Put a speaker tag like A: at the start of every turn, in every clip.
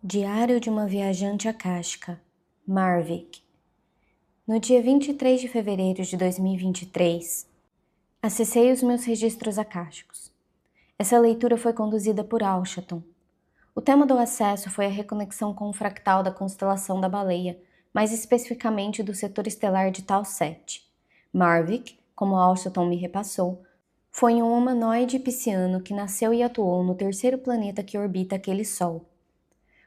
A: Diário de uma viajante akáshica, Marvik. No dia 23 de fevereiro de 2023, acessei os meus registros akáshicos. Essa leitura foi conduzida por Alshaton. O tema do acesso foi a reconexão com o fractal da constelação da Baleia, mais especificamente do setor estelar de Tau 7. Marvik, como Alshaton me repassou, foi um humanoide pisciano que nasceu e atuou no terceiro planeta que orbita aquele Sol.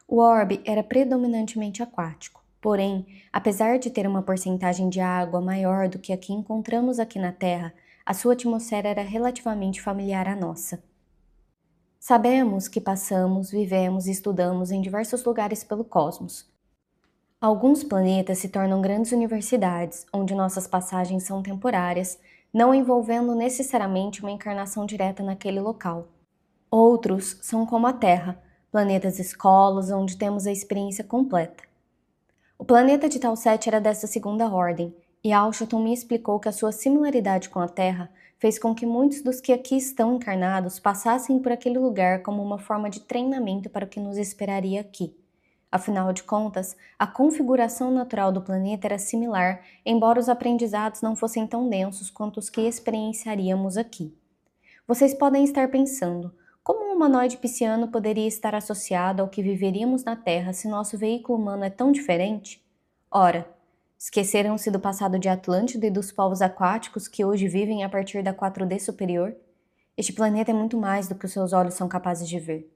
A: O orbe era predominantemente aquático, porém, apesar de ter uma porcentagem de água maior do que a que encontramos aqui na Terra, a sua atmosfera era relativamente familiar à nossa. Sabemos que passamos, vivemos e estudamos em diversos lugares pelo cosmos. Alguns planetas se tornam grandes universidades, onde nossas passagens são temporárias, não envolvendo necessariamente uma encarnação direta naquele local. Outros são como a Terra, planetas escolas, onde temos a experiência completa. O planeta de Tau 7 era dessa segunda ordem, e Alshaton me explicou que a sua similaridade com a Terra fez com que muitos dos que aqui estão encarnados passassem por aquele lugar como uma forma de treinamento para o que nos esperaria aqui. Afinal de contas, a configuração natural do planeta era similar, embora os aprendizados não fossem tão densos quanto os que experienciaríamos aqui. Vocês podem estar pensando, como um humanoide pisciano poderia estar associado ao que viveríamos na Terra se nosso veículo humano é tão diferente? Ora, esqueceram-se do passado de Atlântida e dos povos aquáticos que hoje vivem a partir da 4D superior? Este planeta é muito mais do que os seus olhos são capazes de ver.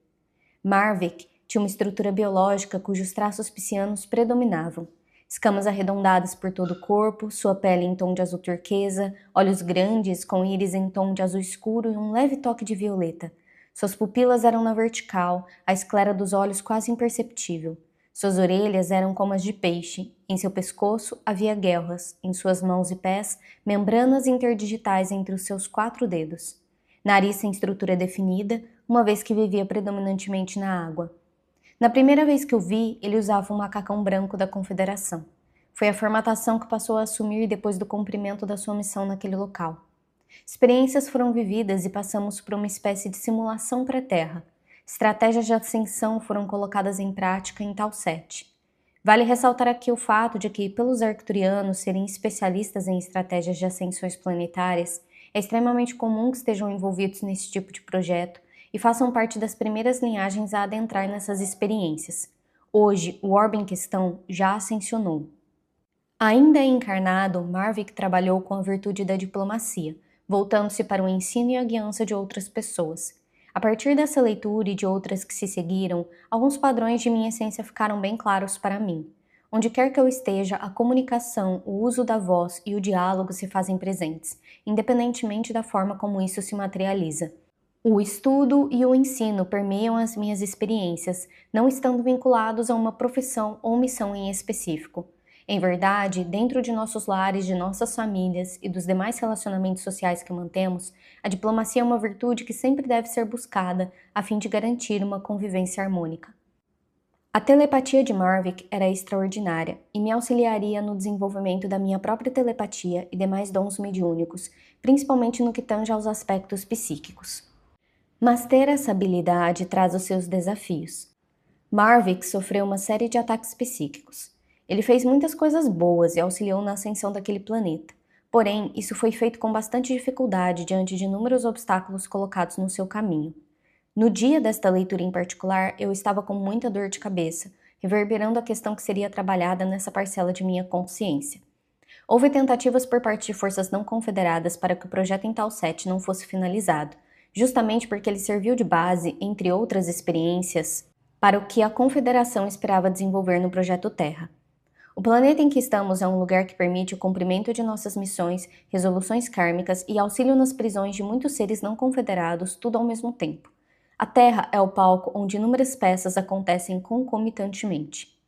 A: Marvik tinha uma estrutura biológica cujos traços piscianos predominavam. Escamas arredondadas por todo o corpo, sua pele em tom de azul turquesa, olhos grandes com íris em tom de azul escuro e um leve toque de violeta. Suas pupilas eram na vertical, a esclera dos olhos quase imperceptível. Suas orelhas eram como as de peixe. Em seu pescoço havia guelras, em suas mãos e pés, membranas interdigitais entre os seus 4 dedos. Nariz sem estrutura definida, uma vez que vivia predominantemente na água. Na primeira vez que o vi, ele usava um macacão branco da Confederação. Foi a formatação que passou a assumir depois do cumprimento da sua missão naquele local. Experiências foram vividas e passamos por uma espécie de simulação pré-terra. Estratégias de ascensão foram colocadas em prática em Tau 7. Vale ressaltar aqui o fato de que, pelos arcturianos serem especialistas em estratégias de ascensões planetárias, é extremamente comum que estejam envolvidos nesse tipo de projeto e façam parte das primeiras linhagens a adentrar nessas experiências. Hoje, o orbe em questão já ascensionou. Ainda encarnado, Marvik trabalhou com a virtude da diplomacia, voltando-se para o ensino e a guiança de outras pessoas. A partir dessa leitura e de outras que se seguiram, alguns padrões de minha essência ficaram bem claros para mim. Onde quer que eu esteja, a comunicação, o uso da voz e o diálogo se fazem presentes, independentemente da forma como isso se materializa. O estudo e o ensino permeiam as minhas experiências, não estando vinculados a uma profissão ou missão em específico. Em verdade, dentro de nossos lares, de nossas famílias e dos demais relacionamentos sociais que mantemos, a diplomacia é uma virtude que sempre deve ser buscada a fim de garantir uma convivência harmônica. A telepatia de Marvik era extraordinária e me auxiliaria no desenvolvimento da minha própria telepatia e demais dons mediúnicos, principalmente no que tange aos aspectos psíquicos. Mas ter essa habilidade traz os seus desafios. Marvik sofreu uma série de ataques psíquicos. Ele fez muitas coisas boas e auxiliou na ascensão daquele planeta. Porém, isso foi feito com bastante dificuldade diante de inúmeros obstáculos colocados no seu caminho. No dia desta leitura em particular, eu estava com muita dor de cabeça, reverberando a questão que seria trabalhada nessa parcela de minha consciência. Houve tentativas por parte de forças não confederadas para que o projeto em Tau 7 não fosse finalizado, justamente porque ele serviu de base, entre outras experiências, para o que a Confederação esperava desenvolver no Projeto Terra. O planeta em que estamos é um lugar que permite o cumprimento de nossas missões, resoluções kármicas e auxílio nas prisões de muitos seres não confederados, tudo ao mesmo tempo. A Terra é o palco onde inúmeras peças acontecem concomitantemente.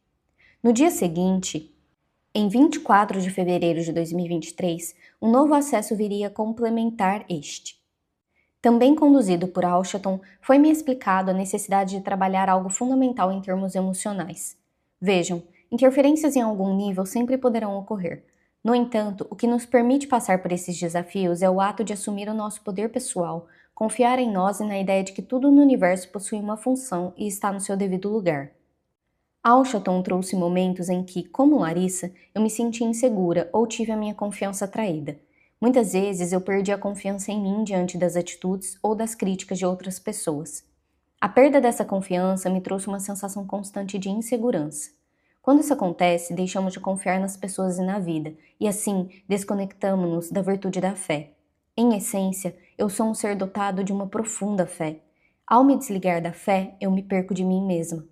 A: No dia seguinte, em 24 de fevereiro de 2023, um novo acesso viria complementar este. Também conduzido por Alshaton, foi-me explicado a necessidade de trabalhar algo fundamental em termos emocionais. Vejam, interferências em algum nível sempre poderão ocorrer. No entanto, o que nos permite passar por esses desafios é o ato de assumir o nosso poder pessoal, confiar em nós e na ideia de que tudo no universo possui uma função e está no seu devido lugar. Alshaton trouxe momentos em que, como Larissa, eu me senti insegura ou tive a minha confiança traída. Muitas vezes eu perdi a confiança em mim diante das atitudes ou das críticas de outras pessoas. A perda dessa confiança me trouxe uma sensação constante de insegurança. Quando isso acontece, deixamos de confiar nas pessoas e na vida, e assim desconectamos-nos da virtude da fé. Em essência, eu sou um ser dotado de uma profunda fé. Ao me desligar da fé, eu me perco de mim mesma.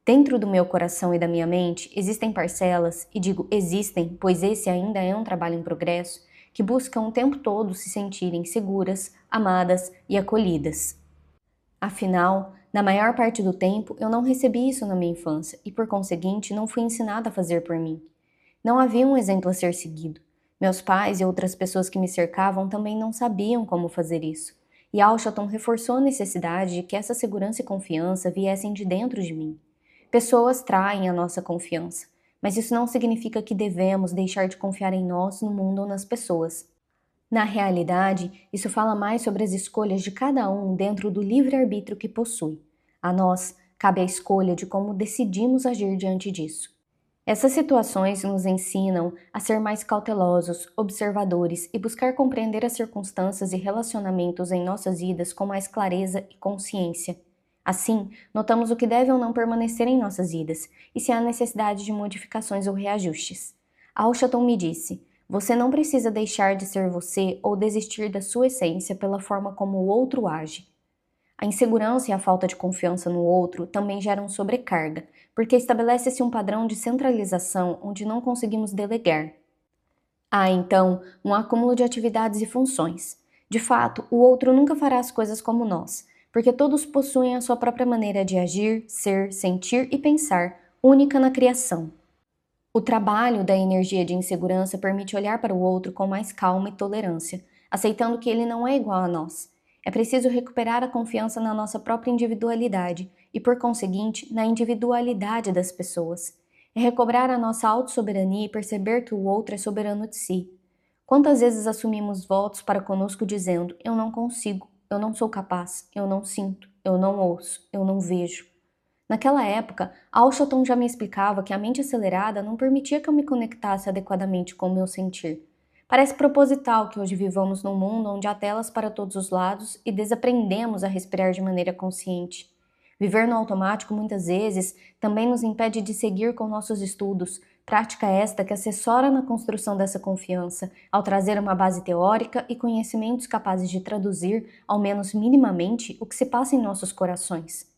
A: Dentro do meu coração e da minha mente existem parcelas, e digo existem, pois esse ainda é um trabalho em progresso, que buscam o tempo todo se sentirem seguras, amadas e acolhidas. Afinal, na maior parte do tempo, eu não recebi isso na minha infância e, por conseguinte, não fui ensinada a fazer por mim. Não havia um exemplo a ser seguido. Meus pais e outras pessoas que me cercavam também não sabiam como fazer isso. E Alshaton reforçou a necessidade de que essa segurança e confiança viessem de dentro de mim. Pessoas traem a nossa confiança, mas isso não significa que devemos deixar de confiar em nós, no mundo ou nas pessoas. Na realidade, isso fala mais sobre as escolhas de cada um dentro do livre-arbítrio que possui. A nós cabe a escolha de como decidimos agir diante disso. Essas situações nos ensinam a ser mais cautelosos, observadores e buscar compreender as circunstâncias e relacionamentos em nossas vidas com mais clareza e consciência. Assim, notamos o que deve ou não permanecer em nossas vidas e se há necessidade de modificações ou reajustes. Alshaton me disse: você não precisa deixar de ser você ou desistir da sua essência pela forma como o outro age. A insegurança e a falta de confiança no outro também geram sobrecarga, porque estabelece-se um padrão de centralização onde não conseguimos delegar. Há, então, um acúmulo de atividades e funções. De fato, o outro nunca fará as coisas como nós, porque todos possuem a sua própria maneira de agir, ser, sentir e pensar, única na criação. O trabalho da energia de insegurança permite olhar para o outro com mais calma e tolerância, aceitando que ele não é igual a nós. É preciso recuperar a confiança na nossa própria individualidade e, por conseguinte, na individualidade das pessoas. É recobrar a nossa autossoberania e perceber que o outro é soberano de si. Quantas vezes assumimos votos para conosco dizendo: eu não consigo, eu não sou capaz, eu não sinto, eu não ouço, eu não vejo. Naquela época, Alshaton já me explicava que a mente acelerada não permitia que eu me conectasse adequadamente com o meu sentir. Parece proposital que hoje vivamos num mundo onde há telas para todos os lados e desaprendemos a respirar de maneira consciente. Viver no automático muitas vezes também nos impede de seguir com nossos estudos, prática esta que assessora na construção dessa confiança, ao trazer uma base teórica e conhecimentos capazes de traduzir, ao menos minimamente, o que se passa em nossos corações.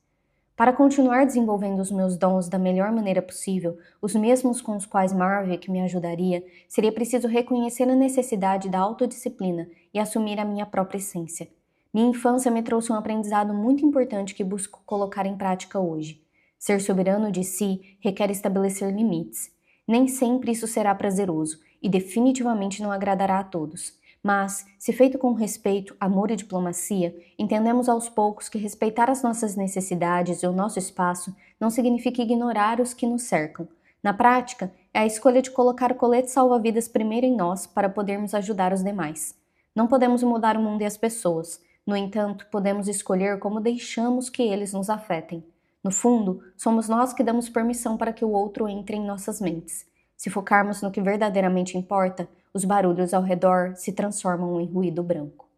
A: Para continuar desenvolvendo os meus dons da melhor maneira possível, os mesmos com os quais Marvick me ajudaria, seria preciso reconhecer a necessidade da autodisciplina e assumir a minha própria essência. Minha infância me trouxe um aprendizado muito importante que busco colocar em prática hoje. Ser soberano de si requer estabelecer limites. Nem sempre isso será prazeroso e definitivamente não agradará a todos. Mas, se feito com respeito, amor e diplomacia, entendemos aos poucos que respeitar as nossas necessidades e o nosso espaço não significa ignorar os que nos cercam. Na prática, é a escolha de colocar o colete salva-vidas primeiro em nós para podermos ajudar os demais. Não podemos mudar o mundo e as pessoas, no entanto, podemos escolher como deixamos que eles nos afetem. No fundo, somos nós que damos permissão para que o outro entre em nossas mentes. Se focarmos no que verdadeiramente importa, os barulhos ao redor se transformam em ruído branco.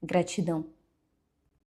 A: Gratidão.